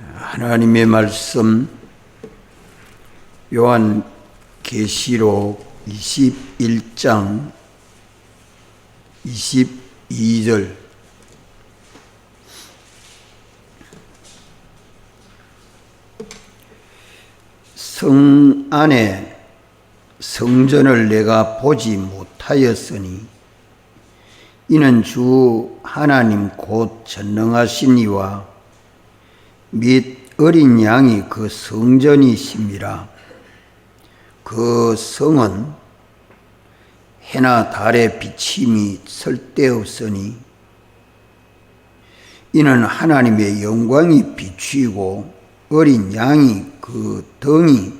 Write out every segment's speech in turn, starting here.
하나님의 말씀 요한계시록 21장 22절 성 안에 성전을 내가 보지 못하였으니 이는 주 하나님 곧 전능하신 이와 및 어린 양이 그 성전이심이라. 그 성은 해나 달의 비침이 쓸데없으니 이는 하나님의 영광이 비추이고 어린 양이 그 등이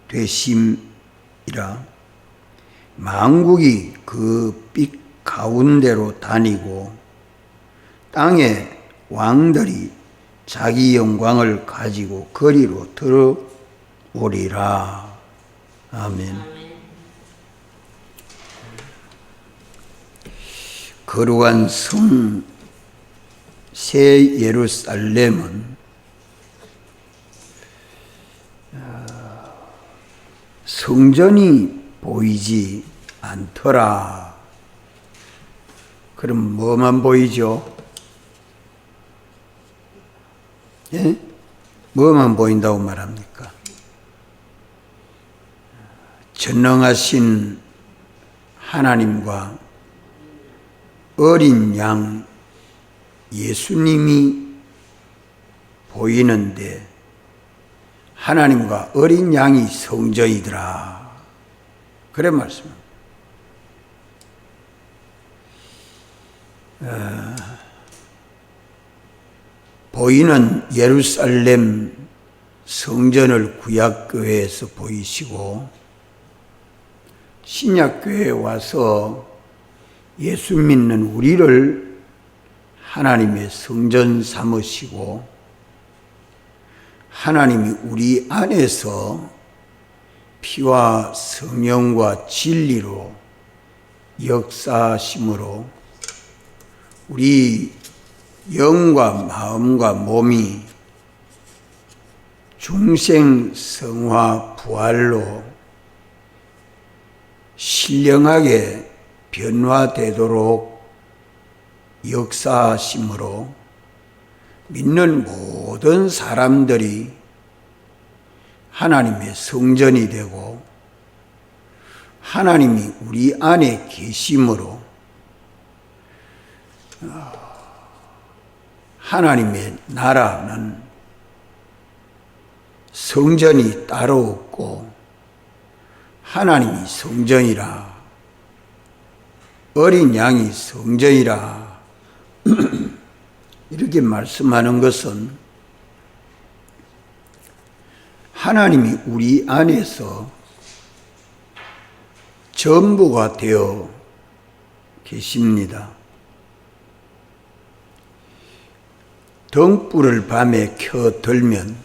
되심이라. 만국이 그 빛 가운데로 다니고 땅의 왕들이 자기 영광을 가지고 거리로 들어오리라. 아멘. 거룩한 성 새 예루살렘은 성전이 보이지 않더라. 그럼 뭐만 보이죠? 예? 뭐만 보인다고 말합니까? 전능하신 하나님과 어린 양 예수님이 보이는데 하나님과 어린 양이 성전이더라. 그래 말씀합니다. 보이는 예루살렘 성전을 구약교회에서 보이시고 신약교회에 와서 예수 믿는 우리를 하나님의 성전 삼으시고 하나님이 우리 안에서 피와 성령과 진리로 역사하심으로 우리 영과 마음과 몸이 중생 성화 부활로 신령하게 변화되도록 역사하심으로 믿는 모든 사람들이 하나님의 성전이 되고 하나님이 우리 안에 계심으로 하나님의 나라는 성전이 따로 없고 하나님이 성전이라 어린 양이 성전이라 이렇게 말씀하는 것은 하나님이 우리 안에서 전부가 되어 계십니다. 등불을 밤에 켜 들면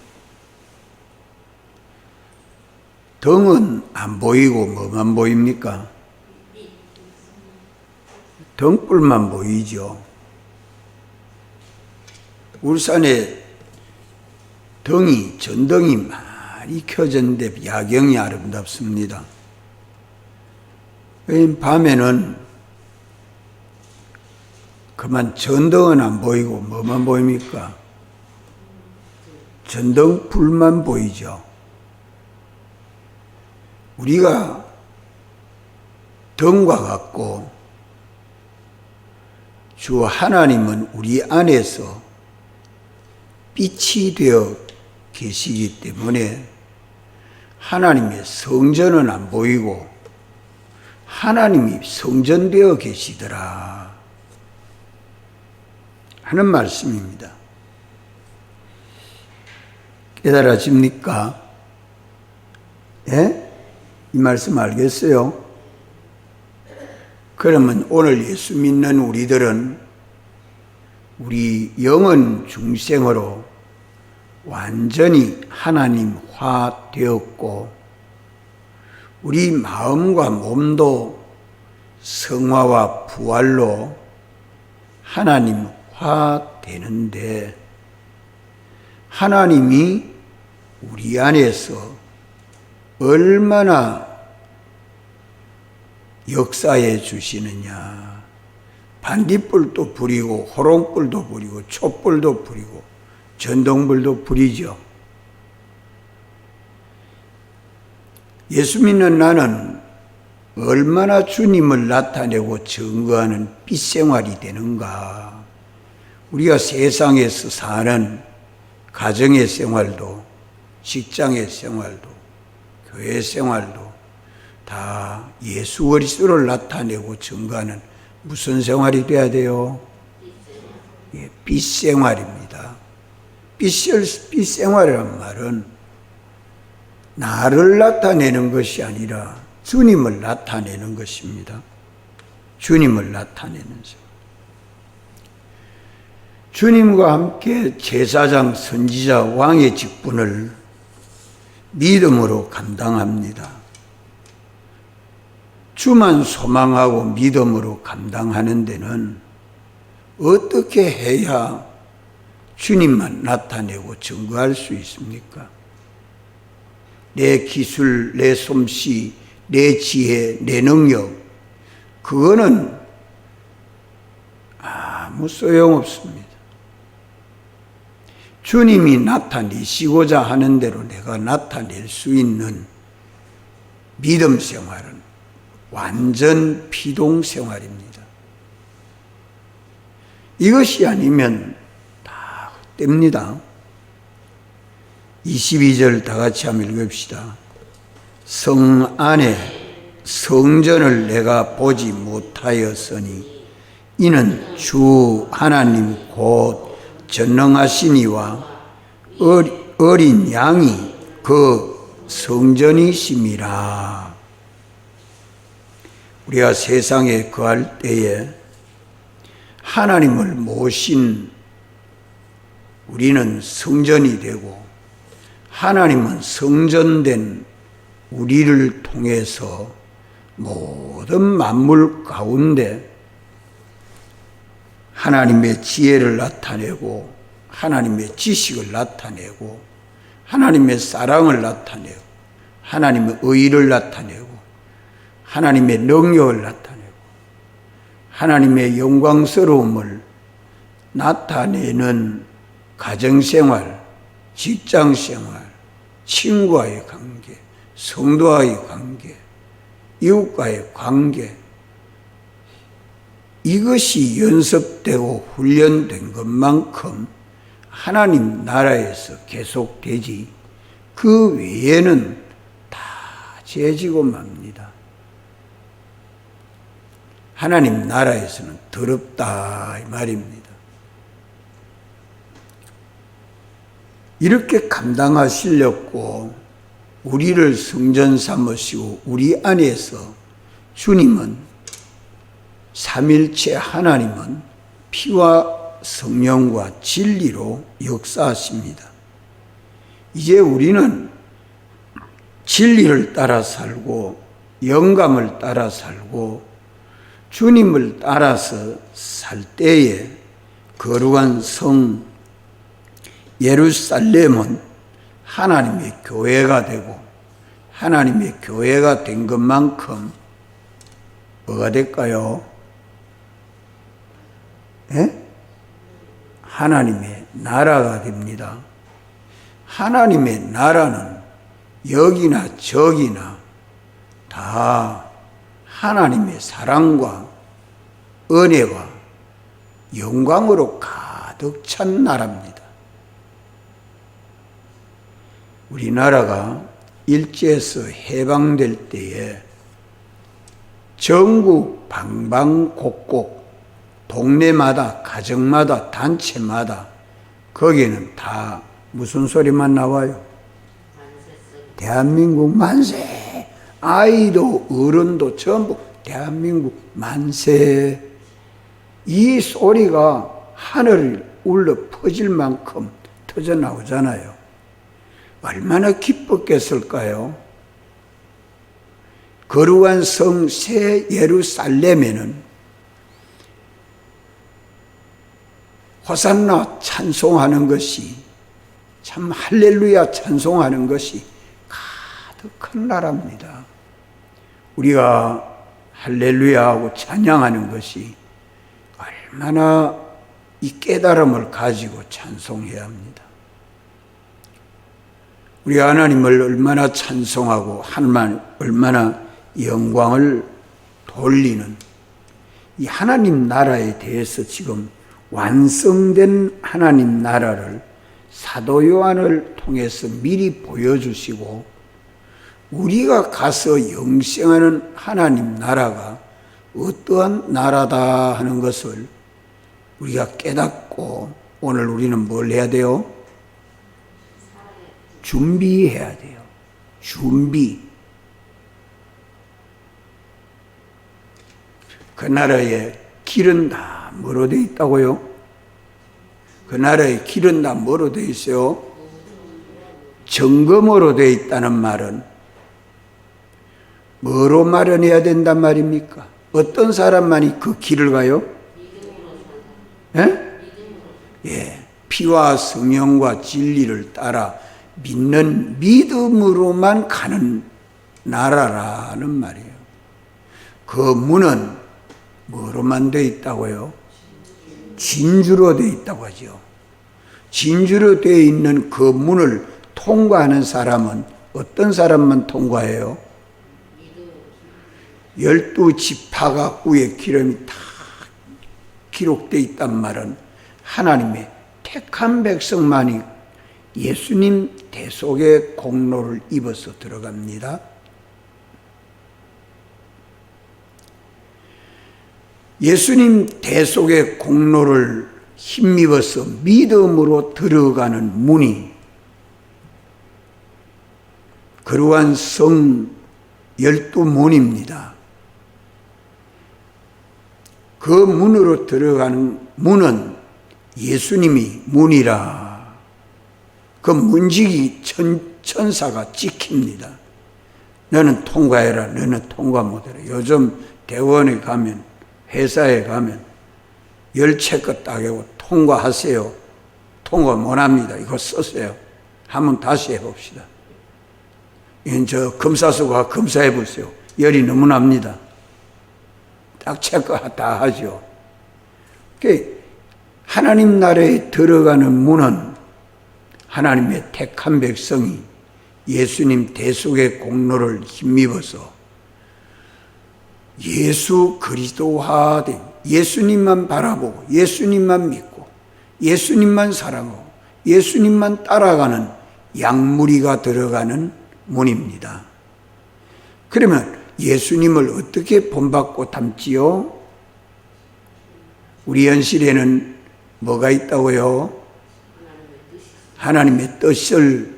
등은 안 보이고 뭐만 보입니까? 등불만 보이죠. 울산에 전등이 많이 켜졌는데 야경이 아름답습니다. 밤에는 그만 전등은 안 보이고 뭐만 보입니까? 전등불만 보이죠. 우리가 등과 같고 주 하나님은 우리 안에서 빛이 되어 계시기 때문에 하나님의 성전은 안 보이고 하나님이 성전되어 계시더라 하는 말씀입니다. 깨달아집니까? 예? 이 말씀 알겠어요? 그러면 오늘 예수 믿는 우리들은 우리 영은 중생으로 완전히 하나님화 되었고 우리 마음과 몸도 성화와 부활로 하나님화 되는데 하나님이 우리 안에서 얼마나 역사해 주시느냐. 반딧불도 부리고 호롱불도 부리고 촛불도 부리고 전동불도 부리죠. 예수 믿는 나는 얼마나 주님을 나타내고 증거하는 빛생활이 되는가. 우리가 세상에서 사는 가정의 생활도 직장의 생활도 교회 생활도 다 예수 그리스도를 나타내고 증거하는 무슨 생활이 돼야 돼요? 예, 빛생활입니다. 빛생활이란 말은 나를 나타내는 것이 아니라 주님을 나타내는 것입니다. 주님을 나타내는 생활. 주님과 함께 제사장, 선지자, 왕의 직분을 믿음으로 감당합니다. 주만 소망하고 믿음으로 감당하는 데는 어떻게 해야 주님만 나타내고 증거할 수 있습니까? 내 기술, 내 솜씨, 내 지혜, 내 능력, 그거는 아무 소용없습니다. 주님이 나타내시고자 하는 대로 내가 나타낼 수 있는 믿음 생활은 완전 피동 생활입니다. 이것이 아니면 다 헛됩니다. 22절 다 같이 한번 읽읍시다. 성 안에 성전을 내가 보지 못하였으니 이는 주 하나님 곧 전능하시니와 어린 양이 그 성전이심이라. 우리가 세상에 거할 때에 하나님을 모신 우리는 성전이 되고 하나님은 성전된 우리를 통해서 모든 만물 가운데 하나님의 지혜를 나타내고 하나님의 지식을 나타내고 하나님의 사랑을 나타내고 하나님의 의를 나타내고 하나님의 능력을 나타내고 하나님의 영광스러움을 나타내는 가정생활, 직장생활, 친구와의 관계, 성도와의 관계, 이웃과의 관계, 이것이 연습되고 훈련된 것만큼 하나님 나라에서 계속되지 그 외에는 다 재지고 맙니다. 하나님 나라에서는 더럽다 이 말입니다. 이렇게 감당하시려고 우리를 성전 삼으시고 우리 안에서 주님은 삼일체 하나님은 피와 성령과 진리로 역사하십니다. 이제 우리는 진리를 따라 살고 영감을 따라 살고 주님을 따라서 살 때에 거룩한 성 예루살렘은 하나님의 교회가 되고 하나님의 교회가 된 것만큼 뭐가 될까요? 하나님의 나라가 됩니다. 하나님의 나라는 여기나 저기나 다 하나님의 사랑과 은혜와 영광으로 가득 찬 나라입니다. 우리나라가 일제에서 해방될 때에 전국 방방곡곡 동네마다 가정마다 단체마다 거기에는 다 무슨 소리만 나와요? 대한민국 만세! 아이도 어른도 전부 대한민국 만세! 이 소리가 하늘을 울려 퍼질 만큼 터져 나오잖아요. 얼마나 기뻤겠을까요? 거룩한 성 새 예루살렘에는 호산나 찬송하는 것이 참 할렐루야 찬송하는 것이 가득한 나라입니다. 우리가 할렐루야 하고 찬양하는 것이 얼마나 이 깨달음을 가지고 찬송해야 합니다. 우리가 하나님을 얼마나 찬송하고 하나님 얼마나 영광을 돌리는 이 하나님 나라에 대해서 지금 완성된 하나님 나라를 사도 요한을 통해서 미리 보여주시고 우리가 가서 영생하는 하나님 나라가 어떠한 나라다 하는 것을 우리가 깨닫고 오늘 우리는 뭘 해야 돼요? 준비해야 돼요. 준비. 그 나라의 길은 다 뭐로 되어 있다고요? 그 나라의 길은 다 뭐로 되어 있어요? 정금으로 되어 있다는 말은 뭐로 마련해야 된단 말입니까? 어떤 사람만이 그 길을 가요? 예, 피와 성령과 진리를 따라 믿는 믿음으로만 가는 나라라는 말이에요. 그 문은 뭐로만 되어 있다고요? 진주로 되어 있다고 하죠. 진주로 되어 있는 그 문을 통과하는 사람은 어떤 사람만 통과해요? 12지파가 후에 기름이 다 기록되어 있단 말은 하나님의 택한 백성만이 예수님 대속의 공로를 입어서 들어갑니다. 예수님 대속의 공로를 힘입어서 믿음으로 들어가는 문이 그러한 성 12문입니다. 그 문으로 들어가는 문은 예수님이 문이라. 그 문지기 천사가 지킵니다. 너는 통과해라. 너는 통과 못해라. 요즘 대원에 가면 회사에 가면 열체껏 따개고 통과하세요. 통과 못합니다. 이거 쓰세요. 한번 다시 해봅시다. 이건 저 검사수가 검사해 보세요. 열이 너무 납니다. 딱 체크 다 하죠. 하나님 나라에 들어가는 문은 하나님의 택한 백성이 예수님 대속의 공로를 힘입어서 예수 그리스도화된 예수님만 바라보고 예수님만 믿고 예수님만 사랑하고 예수님만 따라가는 양무리가 들어가는 문입니다. 그러면 예수님을 어떻게 본받고 닮지요? 우리 현실에는 뭐가 있다고요? 하나님의 뜻을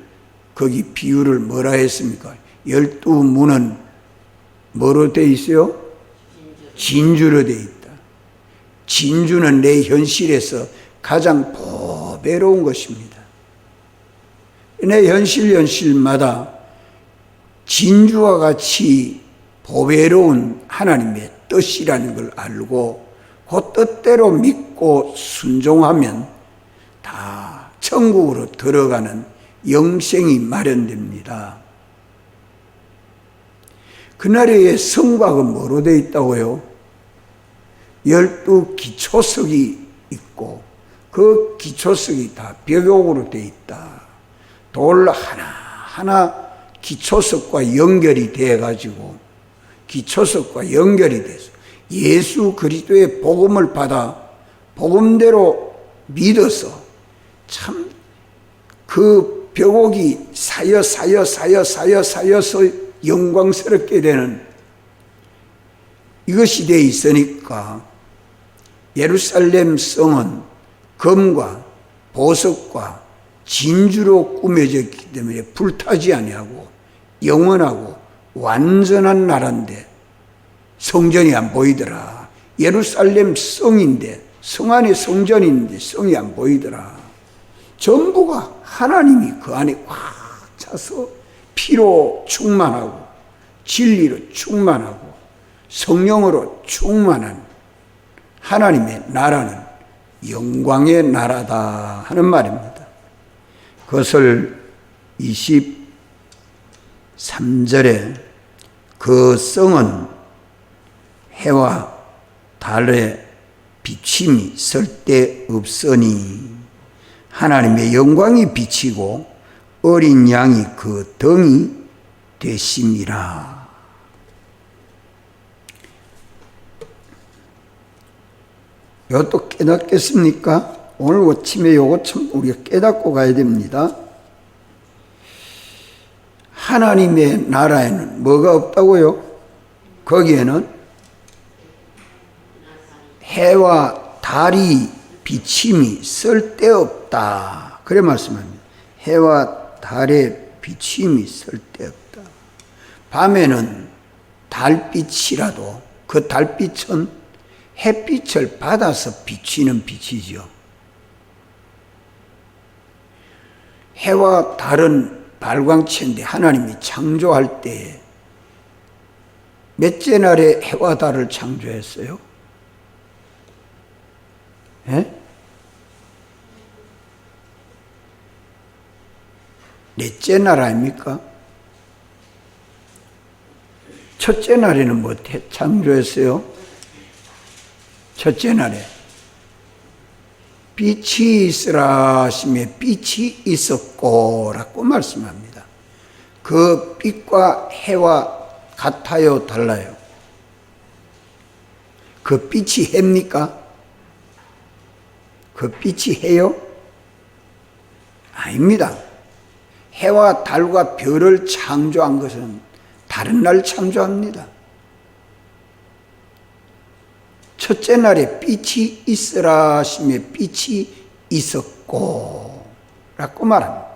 거기 비유를 뭐라 했습니까? 12문은 뭐로 되어 있어요? 진주로 되어 있다. 진주는 내 현실에서 가장 보배로운 것입니다. 내 현실마다 진주와 같이 보배로운 하나님의 뜻이라는 걸 알고 그 뜻대로 믿고 순종하면 다 천국으로 들어가는 영생이 마련됩니다. 그 나라의 성곽은 뭐로 되어 있다고요? 12기초석이 있고 그 기초석이 다 벽옥으로 되어 있다. 돌 하나하나 기초석과 연결이 되어가지고 기초석과 연결이 돼서 예수 그리스도의 복음을 받아 복음대로 믿어서 참 그 벽옥이 쌓여서 영광스럽게 되는 이것이 되어 있으니까 예루살렘 성은 금과 보석과 진주로 꾸며져 있기 때문에 불타지 아니하고 영원하고 완전한 나라인데 성전이 안 보이더라. 예루살렘 성인데 성 안에 성전인데 성이 안 보이더라. 전부가 하나님이 그 안에 꽉 차서 피로 충만하고 진리로 충만하고 성령으로 충만한 하나님의 나라는 영광의 나라다 하는 말입니다. 그것을 23절에 그 성은 해와 달의 비침이 쓸데없으니 하나님의 영광이 비치고 어린 양이 그 등이 되심이라. 이것도 깨닫겠습니까? 오늘 아침에 요거 참 우리가 깨닫고 가야 됩니다. 하나님의 나라에는 뭐가 없다고요? 거기에는 해와 달이 비침이 쓸데없다. 그래 말씀합니다. 해와 달의 비침이 쓸데없다. 밤에는 달빛이라도 그 달빛은 햇빛을 받아서 비치는 빛이죠. 해와 달은 발광체인데 하나님이 창조할 때 몇째 날에 해와 달을 창조했어요? 예? 넷째 날 아닙니까? 첫째 날에는 뭐 창조했어요? 첫째 날에 빛이 있으라 하시며 빛이 있었고 라고 말씀합니다. 그 빛과 해와 같아요, 달라요? 그 빛이 해입니까? 그 빛이 해요? 아닙니다. 해와 달과 별을 창조한 것은 다른 날 창조합니다. 첫째 날에 빛이 있으라 하시며 빛이 있었고 라고 말합니다.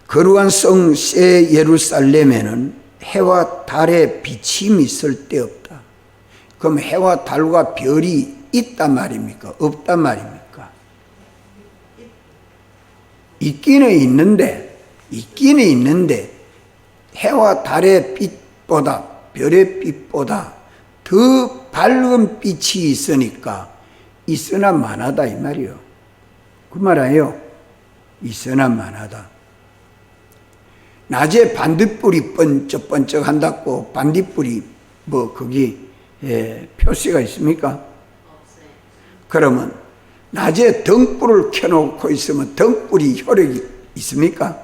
거룩한 성 새 예루살렘에는 해와 달의 비침이 쓸데없다. 그럼 해와 달과 별이 있단 말입니까? 없단 말입니까? 있기는 있는데 해와 달의 빛보다 별의 빛보다 더 밝은 빛이 있으니까 있으나 만하다 이 말이요. 그 말이에요. 있으나 만하다. 낮에 반딧불이 번쩍번쩍 한다고 반딧불이 뭐 거기 표시가 있습니까? 없어요. 그러면 낮에 등불을 켜놓고 있으면 등불이 효력이 있습니까?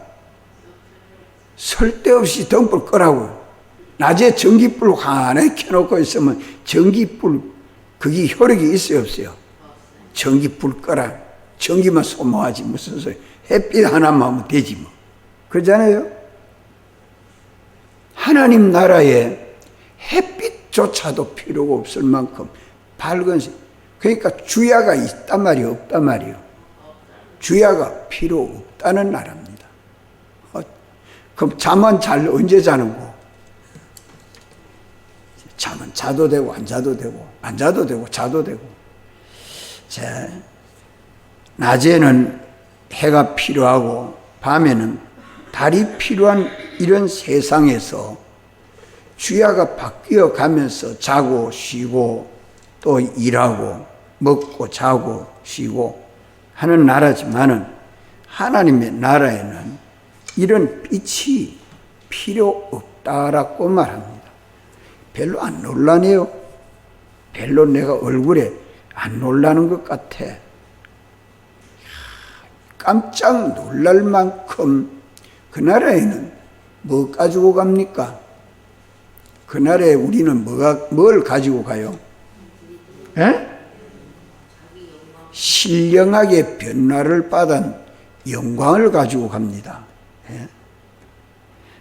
쓸데없이 등불 끄라고요. 낮에 전기불 하나에 켜놓고 있으면 전기불 그게 효력이 있어요 없어요? 전기불 끄라. 전기만 소모하지 무슨 소리. 햇빛 하나만 하면 되지 뭐. 그러잖아요. 하나님 나라에 햇빛조차도 필요가 없을 만큼 밝은 그러니까 주야가 있단 말이에요 없단 말이에요? 주야가 필요 없다는 나라입니다. 그럼 잠은 언제 자는 거? 잠은 자도 되고 안 자도 되고 안 자도 되고 자도 되고. 자, 낮에는 해가 필요하고 밤에는 달이 필요한 이런 세상에서 주야가 바뀌어 가면서 자고 쉬고 또 일하고 먹고 자고 쉬고 하는 나라지만은 하나님의 나라에는 이런 빛이 필요 없다라고 말합니다. 별로 안 놀라네요. 별로 내가 얼굴에 안 놀라는 것 같아. 깜짝 놀랄 만큼 그 나라에는 뭐 가지고 갑니까? 그 나라에 우리는 뭘 가지고 가요? 에? 신령하게 변화를 받은 영광을 가지고 갑니다. 에?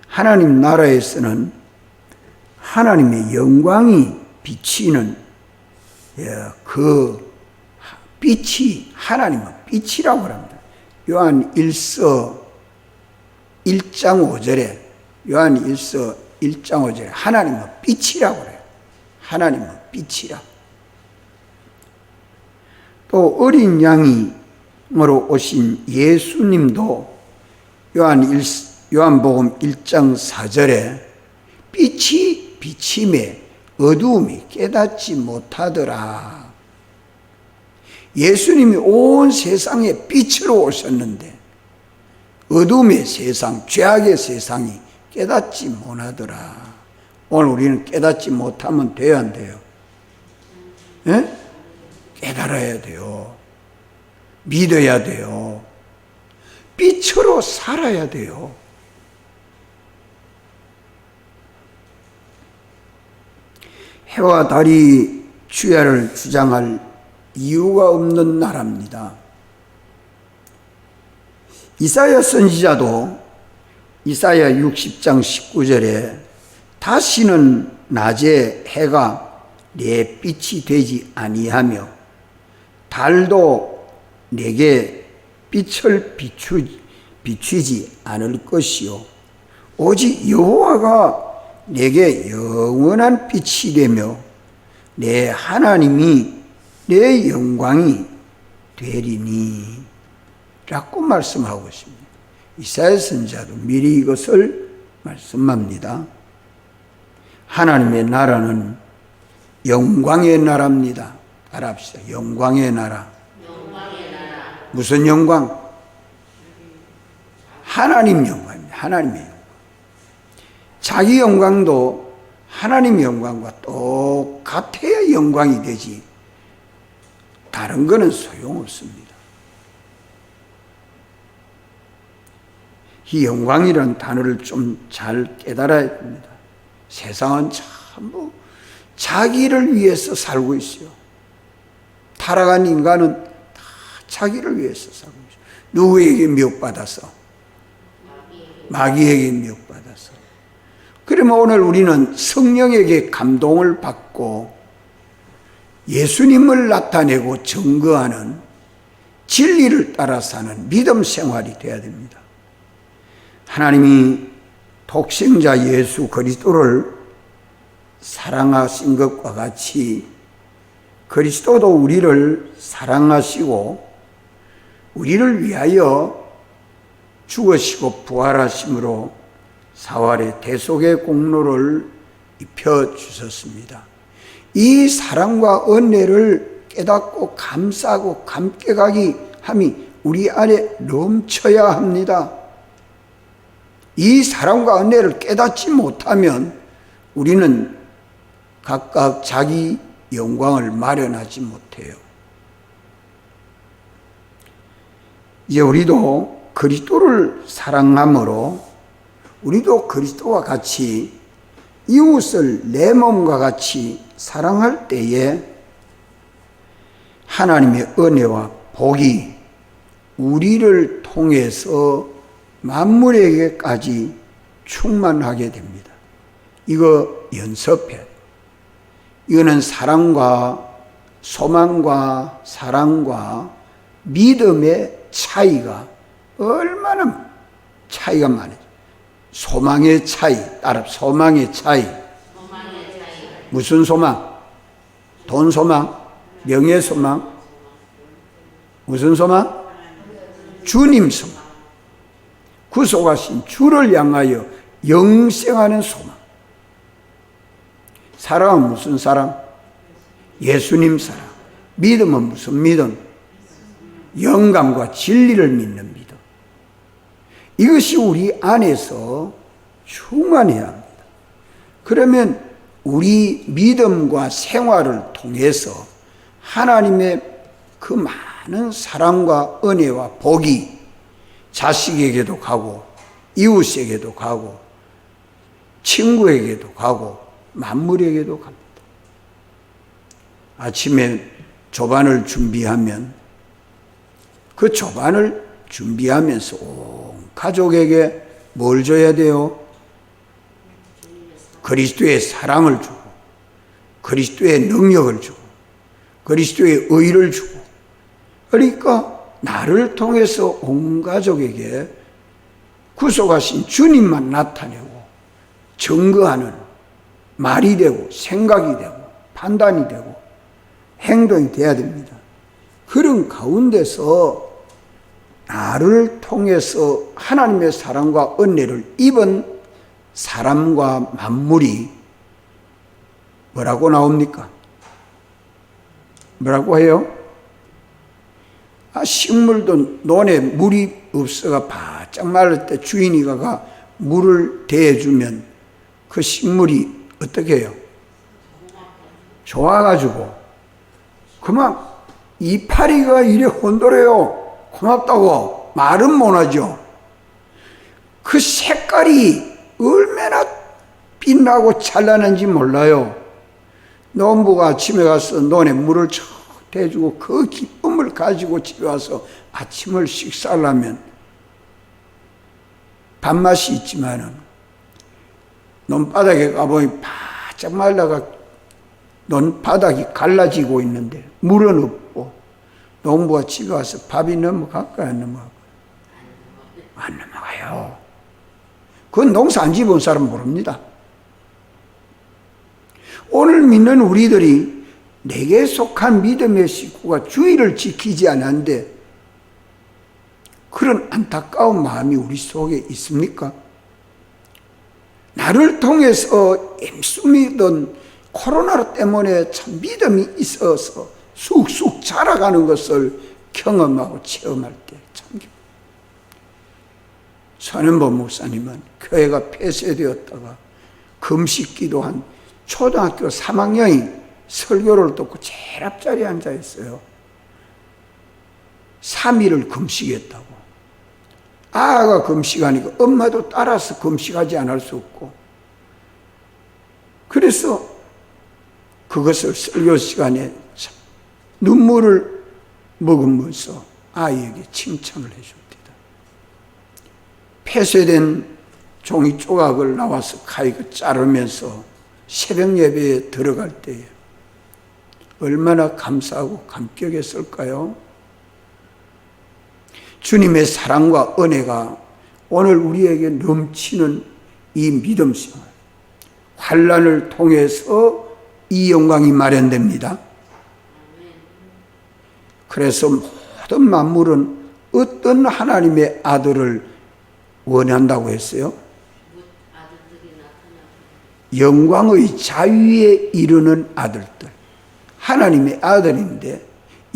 하나님 나라에서는 하나님의 영광이 비치는 그 빛이 하나님은 빛이라고 합니다. 요한 1서 1장 5절에 요한 1서 1장 5절에 하나님은 빛이라고 그래요. 하나님은 빛이라. 또 어린 양으로 오신 예수님도 요한복음 1장 4절에 빛이 비침에 어두움이 깨닫지 못하더라. 예수님이 온 세상에 빛으로 오셨는데 어둠의 세상, 죄악의 세상이 깨닫지 못하더라. 오늘 우리는 깨닫지 못하면 돼야 안 돼요? 예? 깨달아야 돼요. 믿어야 돼요. 빛으로 살아야 돼요. 해와 달이 주야를 주장할 이유가 없는 나라입니다. 이사야 선지자도 이사야 60장 19절에 다시는 낮에 해가 내 빛이 되지 아니하며 달도 내게 빛을 비추지 않을 것이요 오직 여호와가 내게 영원한 빛이 되며 내 하나님이 내 영광이 되리니 라고 말씀하고 있습니다. 이사야 선지자도 미리 이것을 말씀합니다. 하나님의 나라는 영광의 나라입니다. 따라합시다. 영광의 나라. 무슨 영광? 하나님 영광입니다. 하나님의 영광. 자기 영광도 하나님의 영광과 똑같아야 영광이 되지 다른 거는 소용없습니다. 이 영광이라는 단어를 좀 잘 깨달아야 됩니다. 세상은 전부 자기를 위해서 살고 있어요. 타락한 인간은 다 자기를 위해서 살고 있어요. 누구에게 미혹받아서? 마귀에게 미혹받아서. 그러면 오늘 우리는 성령에게 감동을 받고 예수님을 나타내고 증거하는 진리를 따라 사는 믿음 생활이 되어야 됩니다. 하나님이 독생자 예수 그리스도를 사랑하신 것과 같이 그리스도도 우리를 사랑하시고 우리를 위하여 죽으시고 부활하심으로 사활의 대속의 공로를 입혀주셨습니다. 이 사랑과 은혜를 깨닫고 감사하고 감격하기 함이 우리 안에 넘쳐야 합니다. 이 사랑과 은혜를 깨닫지 못하면 우리는 각각 자기 영광을 마련하지 못해요. 이제 우리도 그리스도를 사랑함으로 우리도 그리스도와 같이 이웃을 내 몸과 같이 사랑할 때에 하나님의 은혜와 복이 우리를 통해서 만물에게까지 충만하게 됩니다. 이거 연습해야 돼요. 이거는 사랑과 소망과 사랑과 믿음의 차이가 얼마나 차이가 많아요. 소망의 차이, 따라 소망의 차이. 무슨 소망? 돈 소망? 명예 소망? 무슨 소망? 주님 소망. 구속하신 주를 향하여 영생하는 소망. 사랑은 무슨 사랑? 예수님 사랑. 믿음은 무슨 믿음? 영감과 진리를 믿는 믿음. 이것이 우리 안에서 충만해야 합니다. 그러면 우리 믿음과 생활을 통해서 하나님의 그 많은 사랑과 은혜와 복이 자식에게도 가고 이웃에게도 가고 친구에게도 가고 만물에게도 갑니다. 아침에 조반을 준비하면 그 조반을 준비하면서 온 가족에게 뭘 줘야 돼요? 그리스도의 사랑을 주고 그리스도의 능력을 주고 그리스도의 의를 주고 그러니까 나를 통해서 온 가족에게 구속하신 주님만 나타내고 증거하는 말이 되고 생각이 되고 판단이 되고 행동이 돼야 됩니다. 그런 가운데서 나를 통해서 하나님의 사랑과 은혜를 입은 사람과 만물이 뭐라고 나옵니까? 뭐라고 해요? 식물도 논에 물이 없어가 바짝 말릴 때 주인이 가가 물을 대주면 그 식물이 어떻게 해요? 좋아가지고 그만 이파리가 이래 혼돌해요. 고맙다고 말은 못하죠. 그 색깔이 얼마나 빛나고 찬란한지 몰라요. 농부가 아침에 가서 논에 물을 쳐 대주고 그 기쁨을 가지고 집에 와서 아침을 식사를 하면 밥맛이 있지만은 논바닥에 가보니 바짝 말라가 논바닥이 갈라지고 있는데 물은 없고 농부가 집에 와서 밥이 넘어갈까요? 안 넘어갈까요? 안 넘어가요. 그건 농사 안 지어본 사람 모릅니다. 오늘 믿는 우리들이 내게 속한 믿음의 식구가 주의를 지키지 않았는데 그런 안타까운 마음이 우리 속에 있습니까? 나를 통해서 숨이던 코로나 때문에 참 믿음이 있어서 쑥쑥 자라가는 것을 경험하고 체험할 때 참 선현보 목사님은 교회가 폐쇄되었다가 금식 기도한 초등학교 3학년이 설교를 듣고 제일 앞자리에 앉아 있어요. 3일을 금식했다고. 아가 금식하니까 엄마도 따라서 금식하지 않을 수 없고 그래서 그것을 설교 시간에 눈물을 머금으면서 아이에게 칭찬을 해줍니다. 폐쇄된 종이 조각을 나와서 가위가 자르면서 새벽 예배에 들어갈 때에 얼마나 감사하고 감격했을까요? 주님의 사랑과 은혜가 오늘 우리에게 넘치는 이 믿음 생활, 환난을 통해서 이 영광이 마련됩니다. 그래서 모든 만물은 어떤 하나님의 아들을 원한다고 했어요? 영광의 자유에 이르는 아들들. 하나님의 아들인데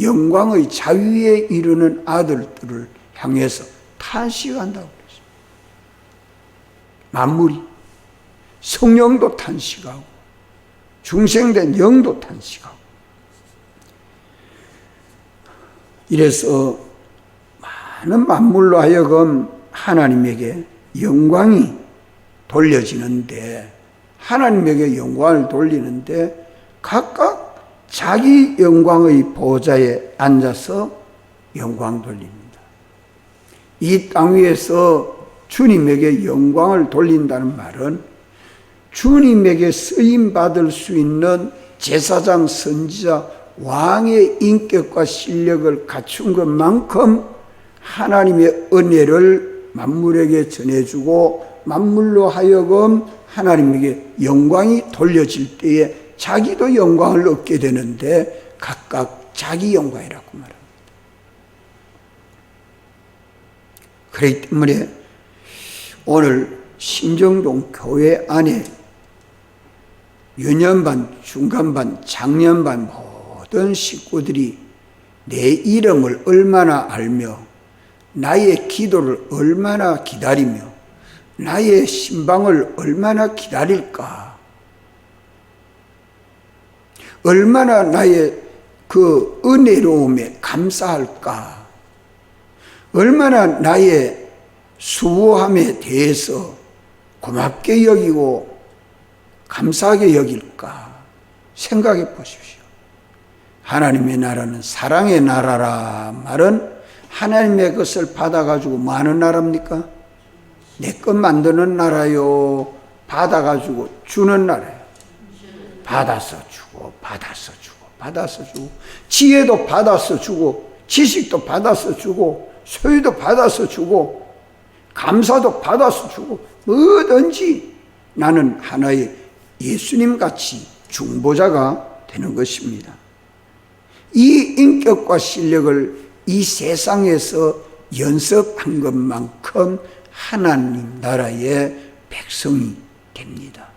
영광의 자유에 이르는 아들들을 향해서 탄식한다고 그랬어요. 만물이 성령도 탄식하고 중생된 영도 탄식하고 이래서 많은 만물로 하여금 하나님에게 영광이 돌려지는데 하나님에게 영광을 돌리는데 각각 자기 영광의 보좌에 앉아서 영광 돌립니다. 이 땅 위에서 주님에게 영광을 돌린다는 말은 주님에게 쓰임받을 수 있는 제사장, 선지자, 왕의 인격과 실력을 갖춘 것만큼 하나님의 은혜를 만물에게 전해주고 만물로 하여금 하나님에게 영광이 돌려질 때에 자기도 영광을 얻게 되는데 각각 자기 영광이라고 말합니다. 그렇기 때문에 오늘 신정동 교회 안에 유년반, 중간반, 장년반 모든 식구들이 내 이름을 얼마나 알며 나의 기도를 얼마나 기다리며 나의 신방을 얼마나 기다릴까? 얼마나 나의 그 은혜로움에 감사할까? 얼마나 나의 수고함에 대해서 고맙게 여기고 감사하게 여길까? 생각해 보십시오. 하나님의 나라는 사랑의 나라라 말은 하나님의 것을 받아가지고 뭐 하는 나라입니까? 내 것 만드는 나라요. 받아가지고 주는 나라요. 받아서 주고 받아서 주고 받아서 주고 지혜도 받아서 주고 지식도 받아서 주고 소유도 받아서 주고 감사도 받아서 주고 뭐든지 나는 하나의 예수님같이 중보자가 되는 것입니다. 이 인격과 실력을 이 세상에서 연습한 것만큼 하나님 나라의 백성이 됩니다.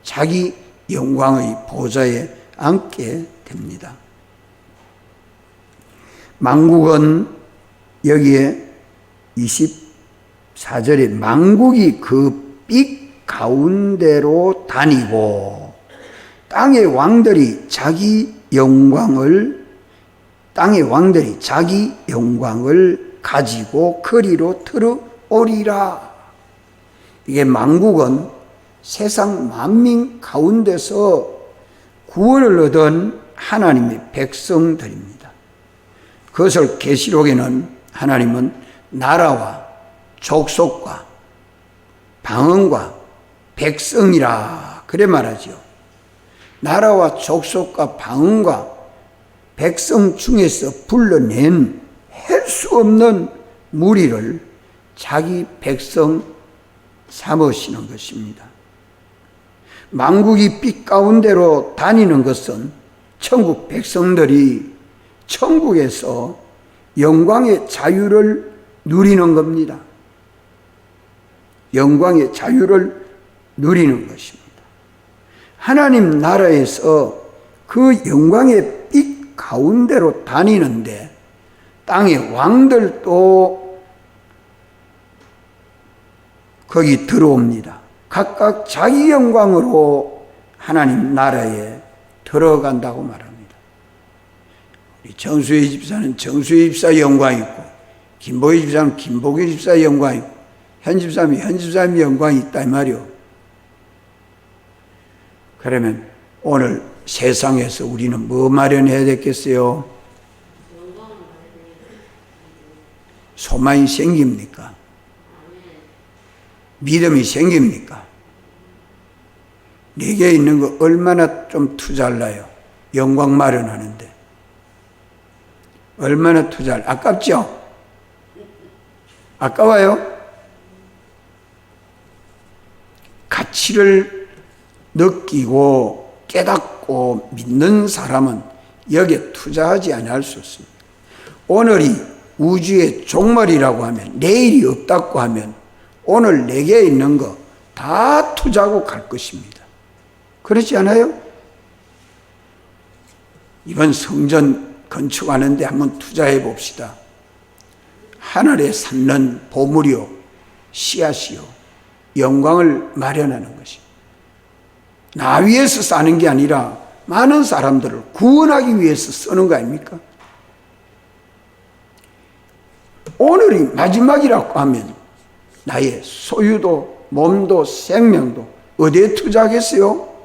자기 영광의 보좌에 앉게 됩니다. 만국은 여기에 24절에 만국이 그 빛 가운데로 다니고 땅의 왕들이 자기 영광을 가지고 거리로 들어오리라. 이게 만국은 세상 만민 가운데서 구원을 얻은 하나님의 백성들입니다. 그것을 계시록에는 하나님은 나라와 족속과 방언과 백성이라 그래 말하죠. 나라와 족속과 방언과 백성 중에서 불러낸 할 수 없는 무리를 자기 백성 삼으시는 것입니다. 만국이 빛 가운데로 다니는 것은 천국 백성들이 천국에서 영광의 자유를 누리는 겁니다. 영광의 자유를 누리는 것입니다. 하나님 나라에서 그 영광의 빛 가운데로 다니는데 땅의 왕들도 거기 들어옵니다. 각각 자기 영광으로 하나님 나라에 들어간다고 말합니다. 우리 정수희 집사는 정수희 집사 영광이 있고, 김보희 집사는 김보희 집사 영광이 있고, 현 집사는 현 집사의 영광이 있다 이 말이요. 그러면 오늘 세상에서 우리는 뭐 마련해야 되겠어요? 소망이 생깁니까? 믿음이 생깁니까? 내게 있는 거 얼마나 좀 투자할래요? 영광 마련하는데. 얼마나 투자할? 아깝죠? 아까워요? 가치를 느끼고 깨닫고 믿는 사람은 여기에 투자하지 않을 수 없습니다. 오늘이 우주의 종말이라고 하면, 내일이 없다고 하면 오늘 내게 있는 거 다 투자하고 갈 것입니다. 그렇지 않아요? 이번 성전 건축하는데 한번 투자해 봅시다. 하늘에 쌓는 보물이요, 씨앗이요, 영광을 마련하는 것입니다. 나 위해서 사는 게 아니라 많은 사람들을 구원하기 위해서 쓰는 거 아닙니까? 오늘이 마지막이라고 하면 나의 소유도 몸도 생명도 어디에 투자하겠어요?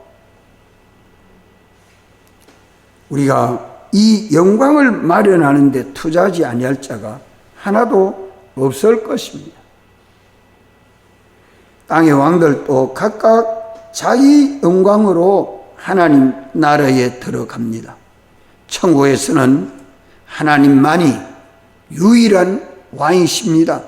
우리가 이 영광을 마련하는 데 투자하지 아니할 자가 하나도 없을 것입니다. 땅의 왕들도 각각 자기 영광으로 하나님 나라에 들어갑니다. 천국에서는 하나님만이 유일한 왕이십니다.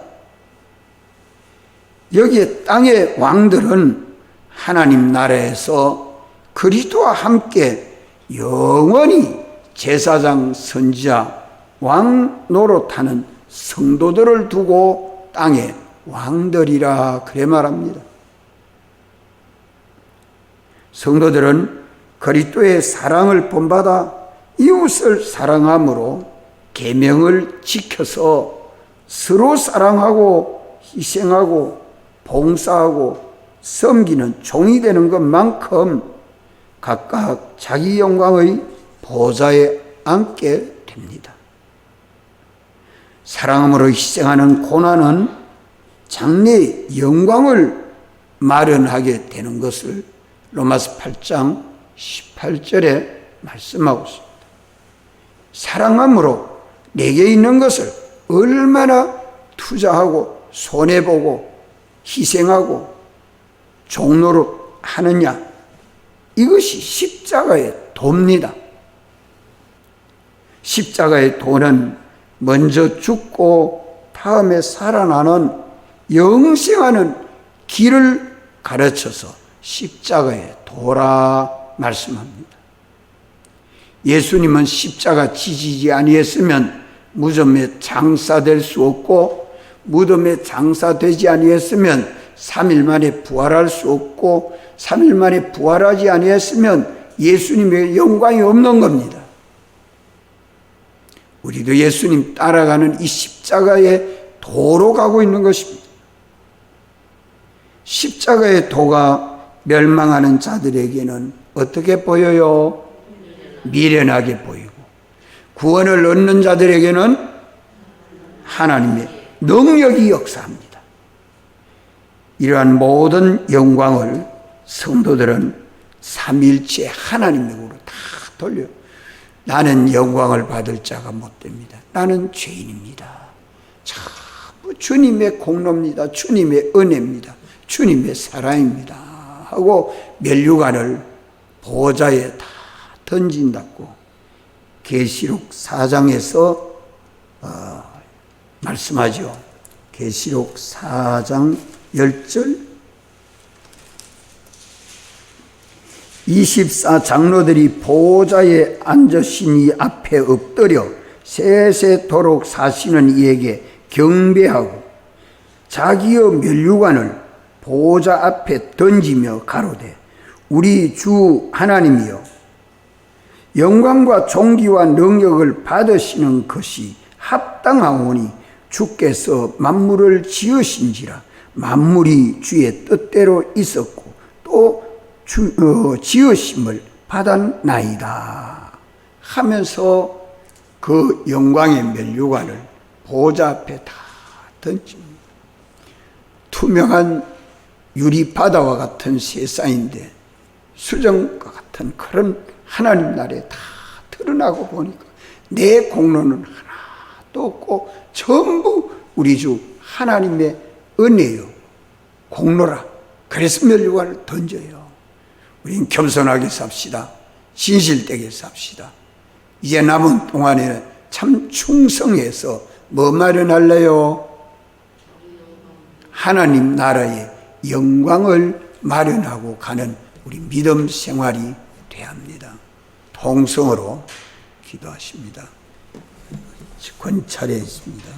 여기에 땅의 왕들은 하나님 나라에서 그리스도와 함께 영원히 제사장, 선지자, 왕 노릇하는 성도들을 두고 땅의 왕들이라 그래 말합니다. 성도들은 그리스도의 사랑을 본받아 이웃을 사랑함으로 계명을 지켜서 서로 사랑하고 희생하고 봉사하고 섬기는 종이 되는 것만큼 각각 자기 영광의 보좌에 앉게 됩니다. 사랑함으로 희생하는 고난은 장래의 영광을 마련하게 되는 것을 로마서 8장 18절에 말씀하고 있습니다. 사랑함으로 내게 있는 것을 얼마나 투자하고 손해보고 희생하고 종로로 하느냐, 이것이 십자가의 도입니다. 십자가의 도는 먼저 죽고 다음에 살아나는 영생하는 길을 가르쳐서 십자가의 도라 말씀합니다. 예수님은 십자가 지지지 아니했으면 무덤에 장사될 수 없고, 무덤에 장사되지 아니했으면 3일 만에 부활할 수 없고, 3일 만에 부활하지 아니했으면 예수님의 영광이 없는 겁니다. 우리도 예수님 따라가는 이 십자가의 도로 가고 있는 것입니다. 십자가의 도가 멸망하는 자들에게는 어떻게 보여요? 미련하게 보이고, 구원을 얻는 자들에게는 하나님의 능력이 역사합니다. 이러한 모든 영광을 성도들은 삼일체 하나님에게로 다 돌려요. 나는 영광을 받을 자가 못 됩니다. 나는 죄인입니다. 전부 주님의 공로입니다. 주님의 은혜입니다. 주님의 사랑입니다. 하고 면류관을 보좌에 다 던진다고 계시록 4장에서 말씀하죠. 계시록 4장 10절 24장로들이 보호자에 앉으신 이 앞에 엎드려 세세토록 사시는 이에게 경배하고 자기의 면류관을 보호자 앞에 던지며 가로되 우리 주 하나님이여 영광과 존귀와 능력을 받으시는 것이 합당하오니 주께서 만물을 지으신지라 만물이 주의 뜻대로 있었고 또 지으심을 받았나이다 하면서 그 영광의 면류관을 보호자 앞에 다 던집니다. 투명한 유리바다와 같은 세상인데 수정과 같은 그런 하나님 나라에 다 드러나고 보니까 내 공로는 하나도 없고 전부 우리 주 하나님의 은혜요 공로라. 그래서 면류관을 던져요. 우린 겸손하게 삽시다. 진실되게 삽시다. 이제 남은 동안에는 참 충성해서 뭐 마련할래요? 하나님 나라의 영광을 마련하고 가는 우리 믿음 생활이 돼야 합니다. 통성으로 기도하십니다. 권차례 있습니다.